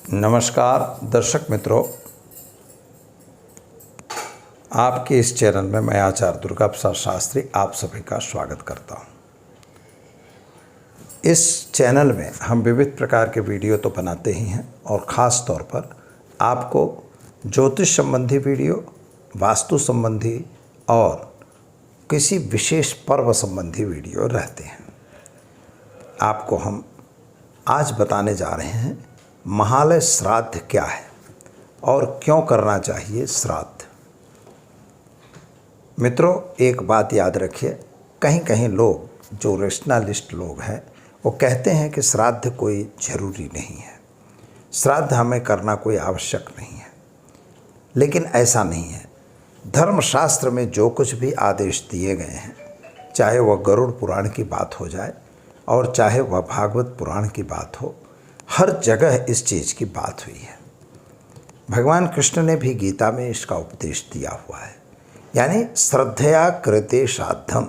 नमस्कार दर्शक मित्रों, आपके इस चैनल में मैं आचार्य दुर्गा प्रसाद शास्त्री आप सभी का स्वागत करता हूं। इस चैनल में हम विविध प्रकार के वीडियो तो बनाते ही हैं और ख़ास तौर पर आपको ज्योतिष संबंधी वीडियो, वास्तु संबंधी और किसी विशेष पर्व संबंधी वीडियो रहते हैं। आपको हम आज बताने जा रहे हैं महालय श्राद्ध क्या है और क्यों करना चाहिए श्राद्ध। मित्रों, एक बात याद रखिए, कहीं कहीं लोग जो रैशनलिस्ट लोग हैं वो कहते हैं कि श्राद्ध कोई ज़रूरी नहीं है, श्राद्ध हमें करना कोई आवश्यक नहीं है। लेकिन ऐसा नहीं है। धर्मशास्त्र में जो कुछ भी आदेश दिए गए हैं, चाहे वह गरुड़ पुराण की बात हो जाए और चाहे वह भागवत पुराण की बात हो, हर जगह इस चीज़ की बात हुई है। भगवान कृष्ण ने भी गीता में इसका उपदेश दिया हुआ है, यानी श्रद्धया कृते श्राद्धम,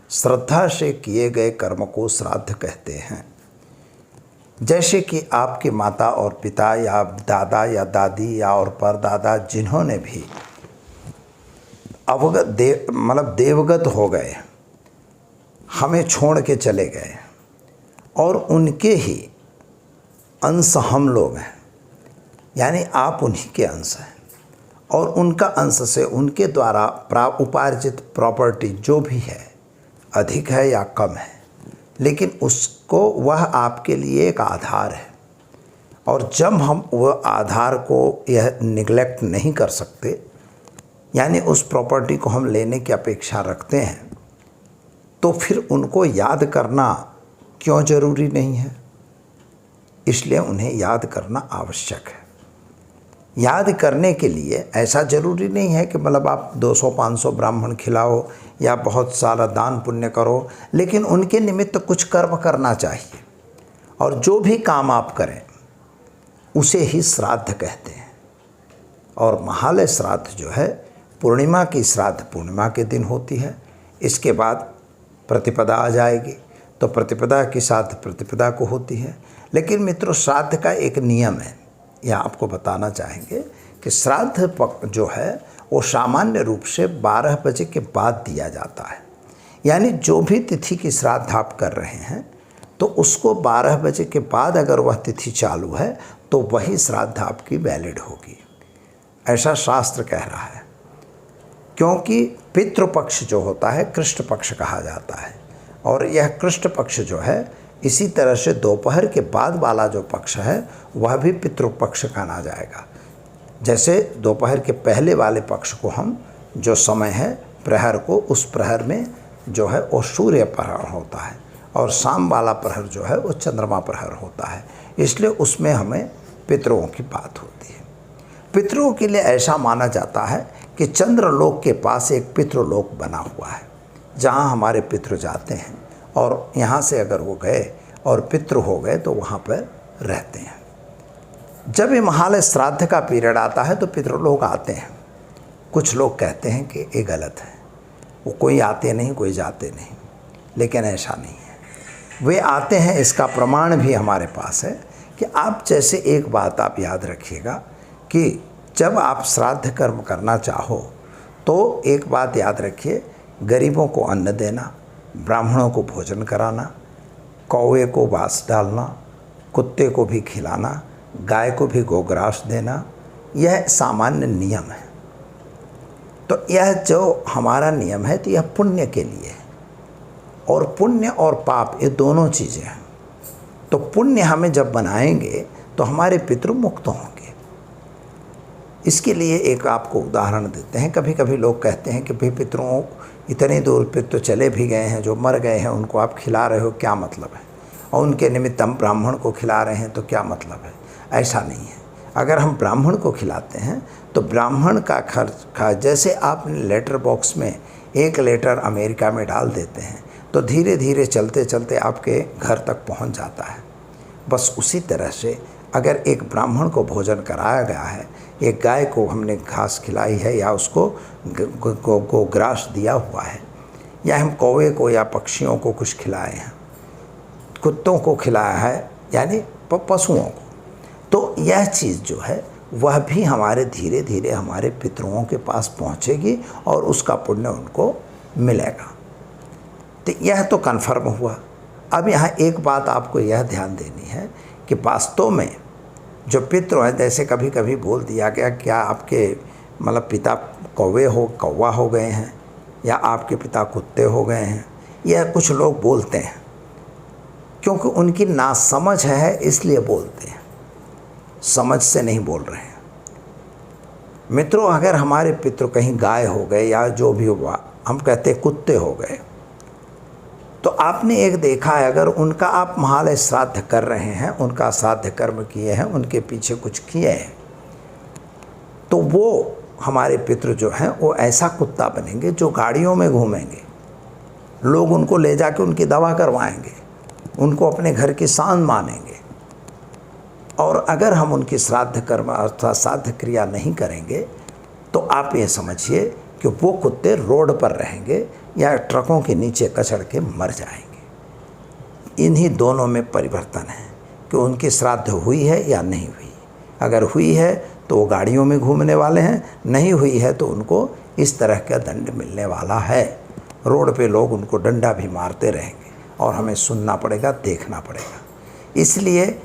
श्रद्धा से किए गए कर्म को श्राद्ध कहते हैं। जैसे कि आपकी माता और पिता या दादा या दादी या और परदादा जिन्होंने भी देवगत हो गए, हमें छोड़ के चले गए और उनके ही अंश हम लोग हैं, यानी आप उन्हीं के अंश हैं और उनका अंश से उनके द्वारा उपार्जित प्रॉपर्टी जो भी है, अधिक है या कम है, लेकिन उसको वह आपके लिए एक आधार है। और जब हम वह आधार को यह निगलेक्ट नहीं कर सकते, यानी उस प्रॉपर्टी को हम लेने की अपेक्षा रखते हैं, तो फिर उनको याद करना क्यों ज़रूरी नहीं है? इसलिए उन्हें याद करना आवश्यक है। याद करने के लिए ऐसा ज़रूरी नहीं है कि आप 200-500 ब्राह्मण खिलाओ या बहुत सारा दान पुण्य करो, लेकिन उनके निमित्त कुछ कर्म करना चाहिए। और जो भी काम आप करें उसे ही श्राद्ध कहते हैं। और महालय श्राद्ध जो है, पूर्णिमा की श्राद्ध पूर्णिमा के दिन होती है। इसके बाद प्रतिपदा आ जाएगी तो प्रतिपदा की श्राद्ध प्रतिपदा को होती है। लेकिन मित्रों, श्राद्ध का एक नियम है, यह आपको बताना चाहेंगे कि श्राद्ध जो है वो सामान्य रूप से 12 बजे के बाद दिया जाता है। यानी जो भी तिथि की श्राद्ध आप कर रहे हैं तो उसको 12 बजे के बाद अगर वह तिथि चालू है तो वही श्राद्ध आपकी वैलिड होगी, ऐसा शास्त्र कह रहा है। क्योंकि पितृपक्ष जो होता है कृष्ण पक्ष कहा जाता है, और यह कृष्ण पक्ष जो है, इसी तरह से दोपहर के बाद वाला जो पक्ष है वह भी पितृपक्ष माना जाएगा। जैसे दोपहर के पहले वाले पक्ष को हम जो समय है प्रहर को, उस प्रहर में जो है वो सूर्य प्रहर होता है, और शाम वाला प्रहर जो है वो चंद्रमा प्रहर होता है। इसलिए उसमें हमें पितरों की बात होती है। पितरों के लिए ऐसा माना जाता है कि चंद्रलोक के पास एक पितृलोक बना हुआ है, जहाँ हमारे पितृ जाते हैं और यहाँ से अगर वो गए और पितृ हो गए तो वहाँ पर रहते हैं। जब ये महालय श्राद्ध का पीरियड आता है तो पितृलोक आते हैं। कुछ लोग कहते हैं कि ये गलत है, वो कोई आते नहीं कोई जाते नहीं, लेकिन ऐसा नहीं है, वे आते हैं। इसका प्रमाण भी हमारे पास है कि आप जैसे एक बात आप याद रखिएगा कि जब आप श्राद्ध कर्म करना चाहो तो एक बात याद रखिए, गरीबों को अन्न देना, ब्राह्मणों को भोजन कराना, कौवे को बाँस डालना, कुत्ते को भी खिलाना, गाय को भी गोग्रास देना, यह सामान्य नियम है। तो यह जो हमारा नियम है तो यह पुण्य के लिए है, और पुण्य और पाप ये दोनों चीज़ें हैं। तो पुण्य हमें जब बनाएंगे तो हमारे पितृ मुक्त होंगे। इसके लिए एक आपको उदाहरण देते हैं। कभी कभी लोग कहते हैं कि भाई पितरों इतने दूर पितृ चले भी गए हैं, जो मर गए हैं, उनको आप खिला रहे हो, क्या मतलब है? और उनके निमित्त हम ब्राह्मण को खिला रहे हैं तो क्या मतलब है? ऐसा नहीं है। अगर हम ब्राह्मण को खिलाते हैं तो ब्राह्मण का खर्च, जैसे आप लेटर बॉक्स में एक लेटर अमेरिका में डाल देते हैं तो धीरे धीरे चलते चलते आपके घर तक पहुंच जाता है। बस उसी तरह से अगर एक ब्राह्मण को भोजन कराया गया है, एक गाय को हमने घास खिलाई है या उसको गोग्रास दिया हुआ है, या हम कौवे को या पक्षियों को कुछ खिलाए हैं, कुत्तों को खिलाया है, यानी पशुओं को, तो यह चीज़ जो है वह भी हमारे धीरे धीरे हमारे पितरों के पास पहुंचेगी और उसका पुण्य उनको मिलेगा। तो यह तो कन्फर्म हुआ। अब यहाँ एक बात आपको यह ध्यान देनी है कि वास्तव में जो पितृ हैं, जैसे कभी कभी बोल दिया गया क्या आपके मतलब पिता कौवा हो गए हैं या आपके पिता कुत्ते हो गए हैं, यह कुछ लोग बोलते हैं क्योंकि उनकी नासमझ है इसलिए बोलते हैं, समझ से नहीं बोल रहे हैं। मित्रों, अगर हमारे पितृ कहीं गाय हो गए या जो भी हुआ, हम कहते कुत्ते हो गए, तो आपने एक देखा है अगर उनका आप महालय श्राद्ध कर रहे हैं, उनका श्राद्ध कर्म किए हैं, उनके पीछे कुछ किए हैं, तो वो हमारे पितृ जो हैं वो ऐसा कुत्ता बनेंगे जो गाड़ियों में घूमेंगे, लोग उनको ले जाके उनकी दवा करवाएंगे, उनको अपने घर की शान मानेंगे। और अगर हम उनकी श्राद्ध कर्म अर्थात श्राद्ध क्रिया नहीं करेंगे तो आप ये समझिए कि वो कुत्ते रोड पर रहेंगे या ट्रकों के नीचे कचड़ के मर जाएंगे। इन्हीं दोनों में परिवर्तन है कि उनकी श्राद्ध हुई है या नहीं हुई। अगर हुई है तो वो गाड़ियों में घूमने वाले हैं, नहीं हुई है तो उनको इस तरह का दंड मिलने वाला है। रोड पे लोग उनको डंडा भी मारते रहेंगे और हमें सुनना पड़ेगा, देखना पड़ेगा। इसलिए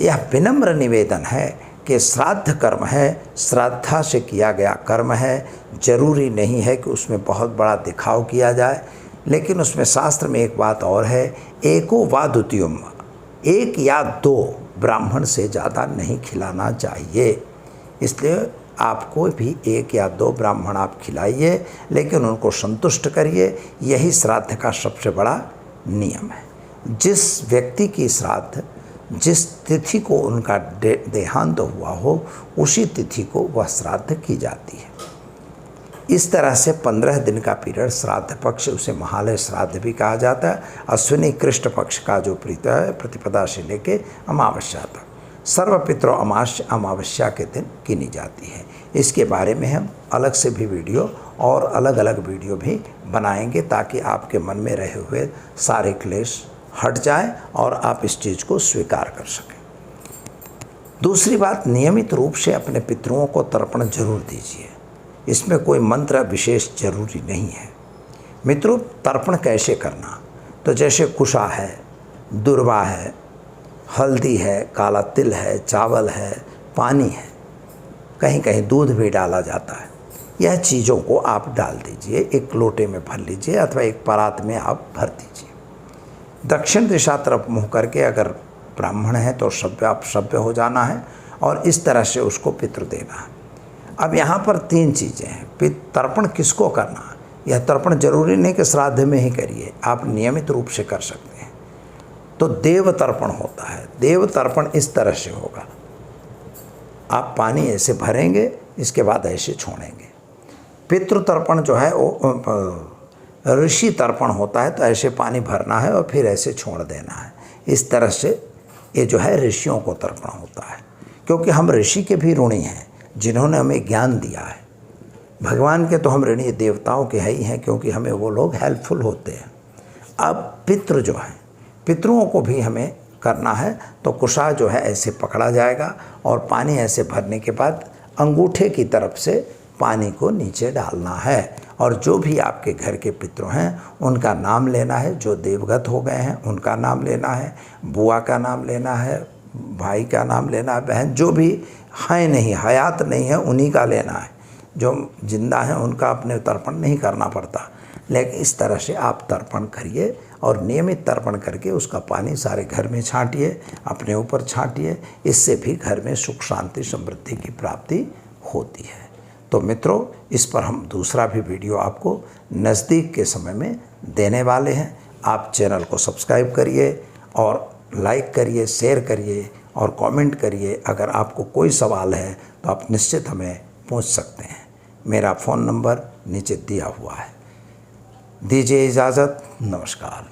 यह विनम्र निवेदन है कि श्राद्ध कर्म है, श्रद्धा से किया गया कर्म है। जरूरी नहीं है कि उसमें बहुत बड़ा दिखाव किया जाए, लेकिन उसमें शास्त्र में एक बात और है, एको वा द्वितीयम, एक या दो ब्राह्मण से ज़्यादा नहीं खिलाना चाहिए। इसलिए आपको भी एक या दो ब्राह्मण आप खिलाइए, लेकिन उनको संतुष्ट करिए। यही श्राद्ध का सबसे बड़ा नियम है। जिस व्यक्ति की श्राद्ध जिस तिथि को उनका देहांत हुआ हो उसी तिथि को वह श्राद्ध की जाती है। इस तरह से 15 दिन का पीरियड श्राद्ध पक्ष, उसे महालय श्राद्ध भी कहा जाता है। अश्विनी कृष्ण पक्ष का जो प्रीत है प्रतिपदा से लेके अमावस्या तक सर्वपितृ अमावस्या के दिन गिनी जाती है। इसके बारे में हम अलग से भी वीडियो और अलग अलग वीडियो भी बनाएंगे ताकि आपके मन में रहे हुए सारे क्लेश हट जाए और आप इस चीज़ को स्वीकार कर सकें। दूसरी बात, नियमित रूप से अपने पितरों को तर्पण जरूर दीजिए। इसमें कोई मंत्र विशेष जरूरी नहीं है। मित्रों, तर्पण कैसे करना, तो जैसे कुशा है, दुर्वा है, हल्दी है, काला तिल है, चावल है, पानी है, कहीं कहीं दूध भी डाला जाता है। यह चीज़ों को आप डाल दीजिए, एक लोटे में भर लीजिए अथवा एक परात में आप भर दीजिए। दक्षिण दिशा तरफ मुँह करके अगर ब्राह्मण है तो सभ्य हो जाना है और इस तरह से उसको पितृ देना है। अब यहाँ पर 3 चीज़ें हैं। तर्पण किसको करना, यह तर्पण जरूरी नहीं कि श्राद्ध में ही करिए, आप नियमित रूप से कर सकते हैं। तो देव तर्पण होता है। देव तर्पण इस तरह से होगा, आप पानी ऐसे भरेंगे, इसके बाद ऐसे छोड़ेंगे। पितृ तर्पण जो है वो ऋषि तर्पण होता है, तो ऐसे पानी भरना है और फिर ऐसे छोड़ देना है। इस तरह से ये जो है ऋषियों को तर्पण होता है, क्योंकि हम ऋषि के भी ऋणी हैं जिन्होंने हमें ज्ञान दिया है। भगवान के तो हम ऋणी देवताओं के ही हैं, क्योंकि हमें वो लोग हेल्पफुल होते हैं। अब पितृ जो हैं, पितरों को भी हमें करना है। तो कुशा जो है ऐसे पकड़ा जाएगा और पानी ऐसे भरने के बाद अंगूठे की तरफ से पानी को नीचे डालना है और जो भी आपके घर के पितृ हैं उनका नाम लेना है। जो देवगत हो गए हैं उनका नाम लेना है, बुआ का नाम लेना है, भाई का नाम लेना है, बहन जो भी हैं नहीं, हयात नहीं है उन्हीं का लेना है। जो जिंदा हैं उनका अपने तर्पण नहीं करना पड़ता, लेकिन इस तरह से आप तर्पण करिए और नियमित तर्पण करके उसका पानी सारे घर में छांटिए, अपने ऊपर छांटिए। इससे भी घर में सुख शांति समृद्धि की प्राप्ति होती है। तो मित्रों, इस पर हम दूसरा भी वीडियो आपको नज़दीक के समय में देने वाले हैं। आप चैनल को सब्सक्राइब करिए और लाइक करिए, शेयर करिए और कमेंट करिए। अगर आपको कोई सवाल है तो आप निश्चित हमें पूछ सकते हैं। मेरा फ़ोन नंबर नीचे दिया हुआ है। दीजिए इजाज़त, नमस्कार।